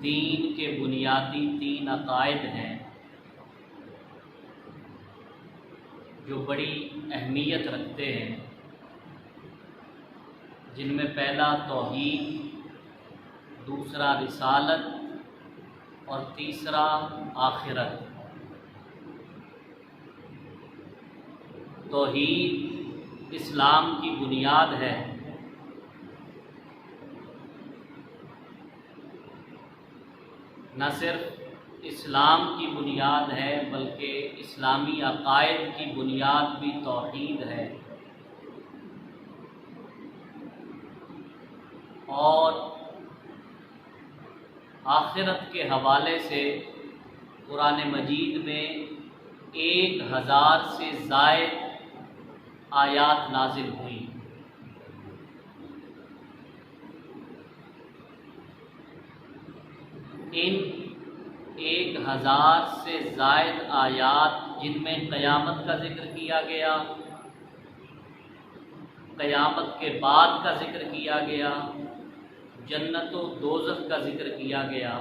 دین کے بنیادی 3 عقائد ہیں جو بڑی اہمیت رکھتے ہیں، جن میں پہلا توحید، دوسرا رسالت اور تیسرا آخرت۔ توحید اسلام کی بنیاد ہے، نہ صرف اسلام کی بنیاد ہے بلکہ اسلامی عقائد کی بنیاد بھی توحید ہے۔ اور آخرت کے حوالے سے قرآن مجید میں 1000 سے زائد آیات نازل ہوئی۔ ان 1000 سے زائد آیات جن میں قیامت کا ذکر کیا گیا، قیامت کے بعد کا ذکر کیا گیا، جنت و دوزخ کا ذکر کیا گیا،